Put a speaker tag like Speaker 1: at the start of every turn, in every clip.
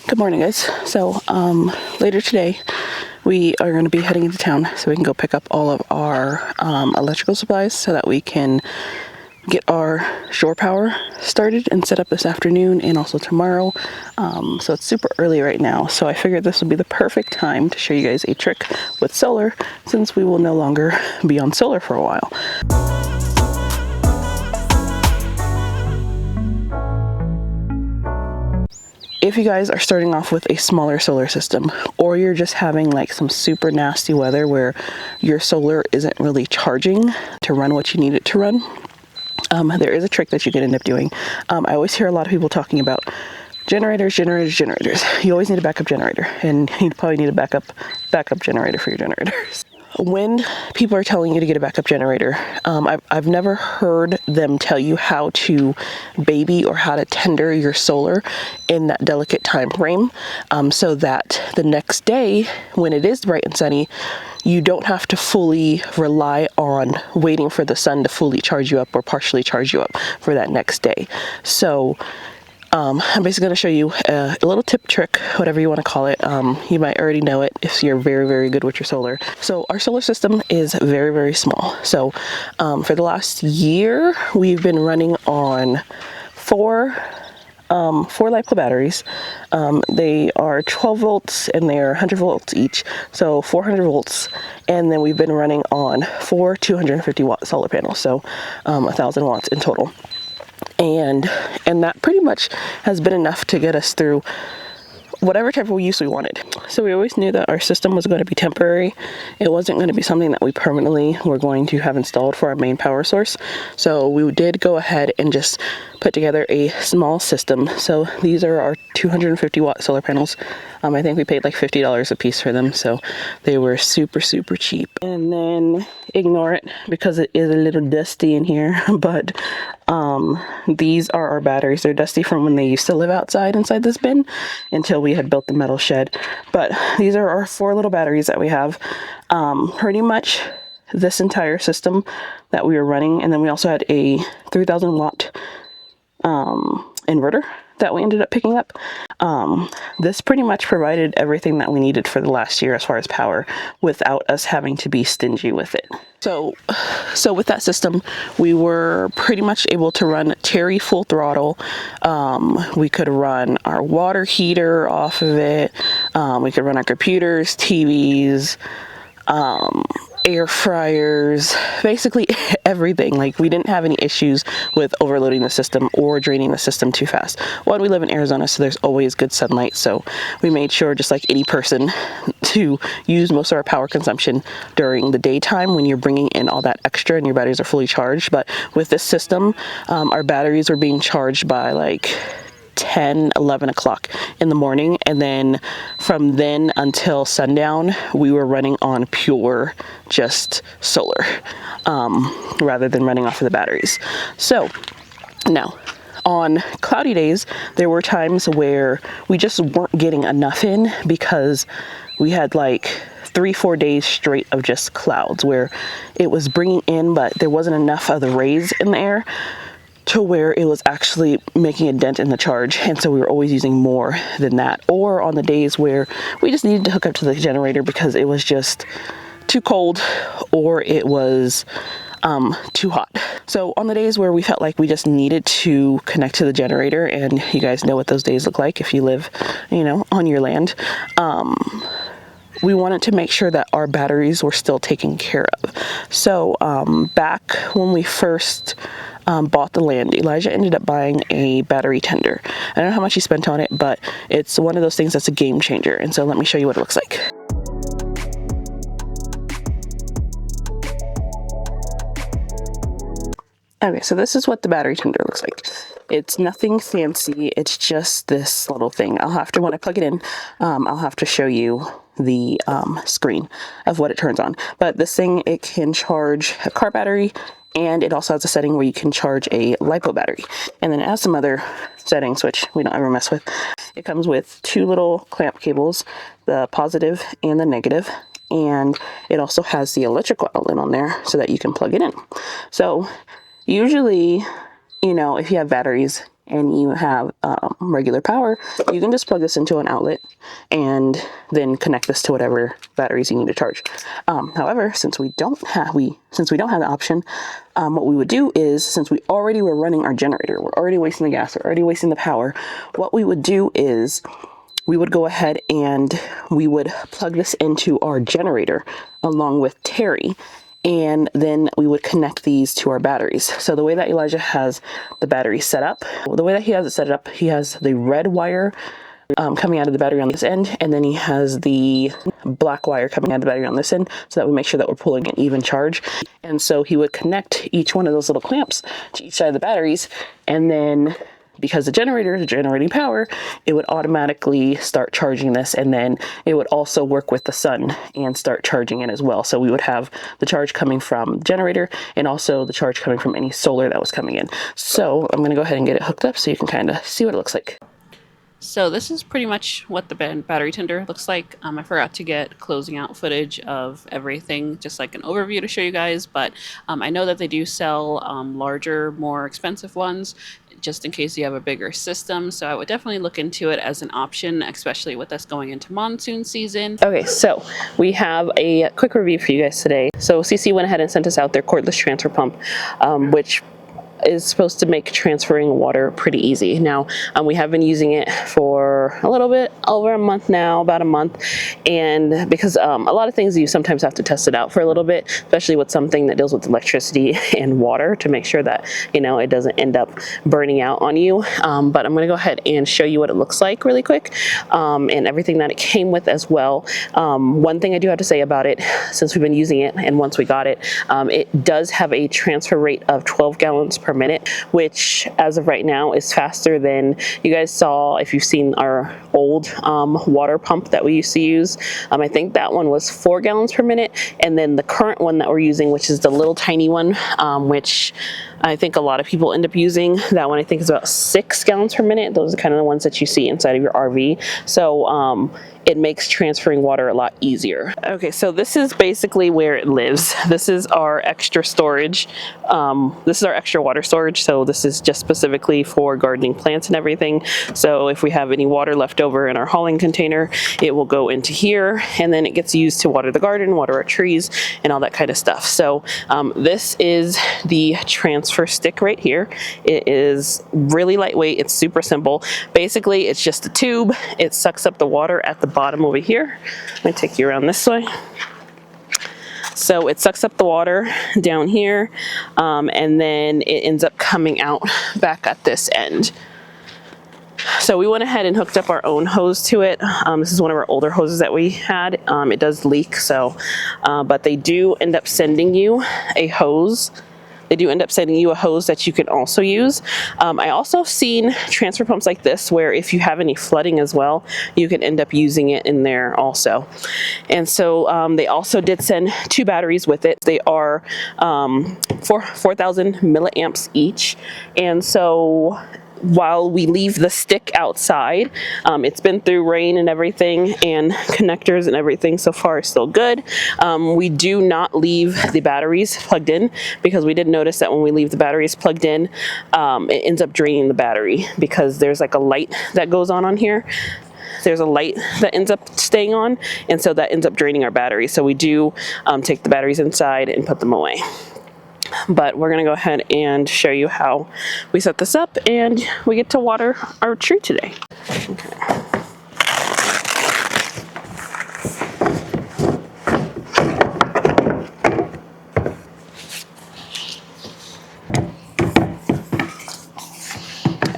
Speaker 1: Good morning, guys. So later today we are going to be heading into town so we can go pick up all of our electrical supplies so that we can get our shore power started and set up this afternoon and also tomorrow. So it's super early right now, so I figured this would be the perfect time to show you guys a trick with solar, since we will no longer be on solar for a while. If you guys are starting off with a smaller solar system, or you're just having like some super nasty weather where your solar isn't really charging to run what you need it to run, there is a trick that you can end up doing. I always hear a lot of people talking about generators. You always need a backup generator, and you probably need a backup generator for your generators. When people are telling you to get a backup generator, I've never heard them tell you how to baby or how to tender your solar in that delicate time frame, so that the next day when it is bright and sunny, you don't have to fully rely on waiting for the sun to fully charge you up or partially charge you up for that next day. So I'm basically going to show you a little tip, trick, whatever you want to call it. You might already know it if you're very, very good with your solar. So our solar system is very, very small. So for the last year, we've been running on four LiPo batteries. They are 12 volts and they're 100 volts each, so 400 volts. And then we've been running on four 250 watt solar panels, so 1,000 watts in total. And that pretty much has been enough to get us through whatever type of use we wanted. So we always knew that our system was going to be temporary. It wasn't going to be something that we permanently were going to have installed for our main power source. So we did go ahead and just put together a small system. So these are our 250 watt solar panels. I think we paid like $50 a piece for them, so they were super, super cheap. And then ignore it because it is a little dusty in here, but these are our batteries. They're dusty from when they used to live outside inside this bin until we had built the metal shed. But these are our four little batteries that we have. Pretty much this entire system that we were running, and then we also had a 3,000 watt inverter that we ended up picking up. This pretty much provided everything that we needed for the last year as far as power without us having to be stingy with it. So with that system, we were pretty much able to run Terry full throttle. We could run our water heater off of it. We could run our computers, TVs, air fryers, basically everything. Like, we didn't have any issues with overloading the system or draining the system too fast. One, we live in Arizona, so there's always good sunlight, so we made sure, just like any person, to use most of our power consumption during the daytime when you're bringing in all that extra and your batteries are fully charged. But with this system, our batteries were being charged by like 10, 11 o'clock in the morning, and then from then until sundown we were running on pure just solar, rather than running off of the batteries. So now on cloudy days, there were times where we just weren't getting enough in because we had like 3-4 days straight of just clouds where it was bringing in, but there wasn't enough of the rays in the air to where it was actually making a dent in the charge, and so we were always using more than that. Or on the days where we just needed to hook up to the generator because it was just too cold or it was too hot. So on the days where we felt like we just needed to connect to the generator, and you guys know what those days look like if you live, on your land, we wanted to make sure that our batteries were still taken care of. So back when we first bought the land, Elijah ended up buying a battery tender. I don't know how much he spent on it, but it's one of those things that's a game changer. And so let me show you what it looks like. Okay, so this is what the battery tender looks like. It's nothing fancy. It's just this little thing. When I plug it in, I'll have to show you the screen of what it turns on. But this thing, it can charge a car battery, and it also has a setting where you can charge a LiPo battery. And then it has some other settings, which we don't ever mess with. It comes with two little clamp cables, the positive and the negative. And it also has the electrical outlet on there so that you can plug it in. So usually, if you have batteries, and you have regular power, you can just plug this into an outlet and then connect this to whatever batteries you need to charge. However, since we don't have the option, what we would do is, since we already were running our generator, we're already wasting the gas, we're already wasting the power, what we would do is we would go ahead and we would plug this into our generator along with Terry, and then we would connect these to our batteries. So the way that Elijah has the battery set up, he has the red wire coming out of the battery on this end, and then he has the black wire coming out of the battery on this end, so that we make sure that we're pulling an even charge. And so he would connect each one of those little clamps to each side of the batteries, and then because the generator is generating power, it would automatically start charging this, and then it would also work with the sun and start charging it as well. So we would have the charge coming from the generator and also the charge coming from any solar that was coming in. So I'm going to go ahead and get it hooked up so you can kind of see what it looks like.
Speaker 2: So this is pretty much what the battery tender looks like. I forgot to get closing out footage of everything, just like an overview to show you guys, but I know that they do sell larger, more expensive ones, just in case you have a bigger system. So I would definitely look into it as an option, especially with us going into monsoon season. Okay, so we have a quick review for you guys today. So Seesii went ahead and sent us out their cordless transfer pump, which is supposed to make transferring water pretty easy. Now, we have been using it for a little bit over a month now, about a month, and because a lot of things you sometimes have to test it out for a little bit, especially with something that deals with electricity and water, to make sure that, you know, it doesn't end up burning out on you. But I'm going to go ahead and show you what it looks like really quick, and everything that it came with as well. One thing I do have to say about it, since we've been using it and once we got it, it does have a transfer rate of 12 gallons per minute, which as of right now is faster than you guys saw if you've seen our old water pump that we used to use. I think that one was 4 gallons per minute, and then the current one that we're using, which is the little tiny one, which I think a lot of people end up using, that one I think is about 6 gallons per minute. Those are kind of the ones that you see inside of your RV. So it makes transferring water a lot easier. Okay, so this is basically where it lives. This is our extra storage. This is our extra water storage. So this is just specifically for gardening plants and everything. So if we have any water left over in our hauling container, it will go into here, and then it gets used to water the garden, water our trees, and all that kind of stuff. So this is the transfer stick right here. It is really lightweight. It's super simple. Basically, it's just a tube. It sucks up the water at the bottom over here. Let me take you around this way. So it sucks up the water down here, and then it ends up coming out back at this end. So we went ahead and hooked up our own hose to it. This is one of our older hoses that we had. It does leak, so but they do end up sending you a hose. They do end up sending you a hose that you can also use. I also seen transfer pumps like this where if you have any flooding as well, you can end up using it in there also. And so they also did send 2 batteries with it. They are 4,000 milliamps each. And so while we leave the stick outside, it's been through rain and everything, and connectors and everything so far is still good. We do not leave the batteries plugged in, because we did notice that when we leave the batteries plugged in, it ends up draining the battery, because there's like a light that goes on here. There's a light that ends up staying on, and so that ends up draining our battery. So we do take the batteries inside and put them away. But we're going to go ahead and show you how we set this up, and we get to water our tree today. Okay.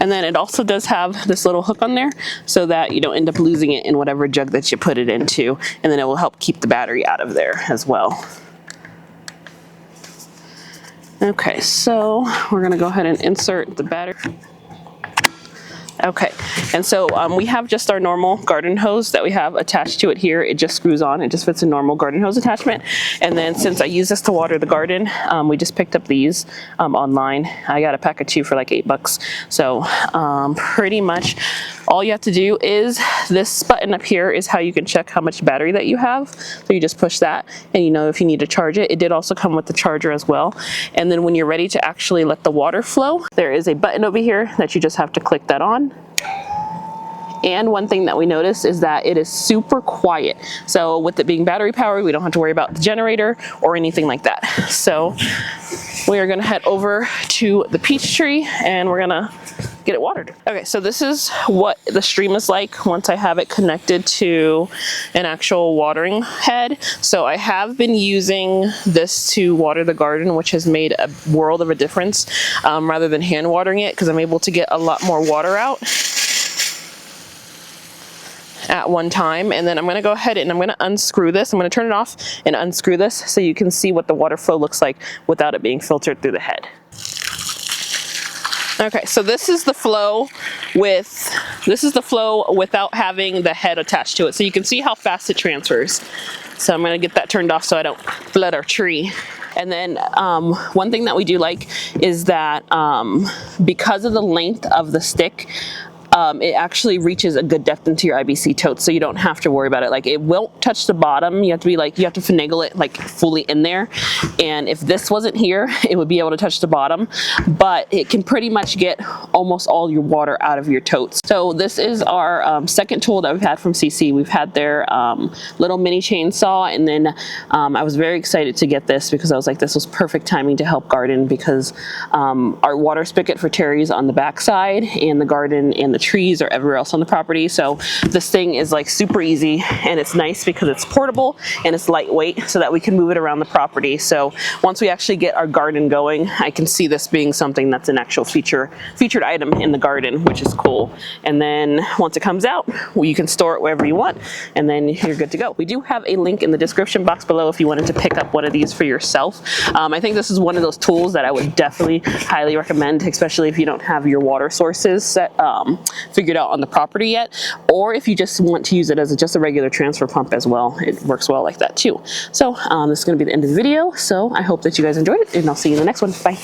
Speaker 2: And then it also does have this little hook on there so that you don't end up losing it in whatever jug that you put it into, and then it will help keep the battery out of there as well. Okay, so we're going to go ahead and insert the battery. Okay, and so we have just our normal garden hose that we have attached to it here. It just screws on, it just fits a normal garden hose attachment. And then since I use this to water the garden, we just picked up these online. I got a pack of 2 for like $8. So pretty much all you have to do is this button up here is how you can check how much battery that you have. So you just push that and you know if you need to charge it. It did also come with the charger as well. And then when you're ready to actually let the water flow, there is a button over here that you just have to click that on. And one thing that we noticed is that it is super quiet. So with it being battery powered, we don't have to worry about the generator or anything like that. So we are gonna head over to the peach tree and we're gonna get it watered. Okay, so this is what the stream is like once I have it connected to an actual watering head. So I have been using this to water the garden, which has made a world of a difference rather than hand watering it, because I'm able to get a lot more water out at one time. And then I'm going to go ahead and I'm going to unscrew this. I'm going to turn it off and unscrew this so you can see what the water flow looks like without it being filtered through the head. Okay, so this is the flow without having the head attached to it. So you can see how fast it transfers. So I'm going to get that turned off so I don't flood our tree. And then one thing that we do like is that because of the length of the stick, it actually reaches a good depth into your IBC totes, so you don't have to worry about it. Like, it won't touch the bottom. You have to be like, you have to finagle it like fully in there. And if this wasn't here, it would be able to touch the bottom, but it can pretty much get almost all your water out of your totes. So this is our second tool that we've had from Seesii. We've had their little mini chainsaw, and then I was very excited to get this because I was like, this was perfect timing to help garden, because our water spigot for Terry's on the back side, and the garden and the trees or everywhere else on the property. So this thing is like super easy, and it's nice because it's portable and it's lightweight so that we can move it around the property. So once we actually get our garden going, I can see this being something that's an actual featured item in the garden, which is cool. And then once it comes out, well, you can store it wherever you want, and then you're good to go. We do have a link in the description box below if you wanted to pick up one of these for yourself. I think this is one of those tools that I would definitely highly recommend, especially if you don't have your water sources set figured out on the property yet, or if you just want to use it as just a regular transfer pump as well. It works well like that too. So this is going to be the end of the video, so I hope that you guys enjoyed it, and I'll see you in the next one. Bye.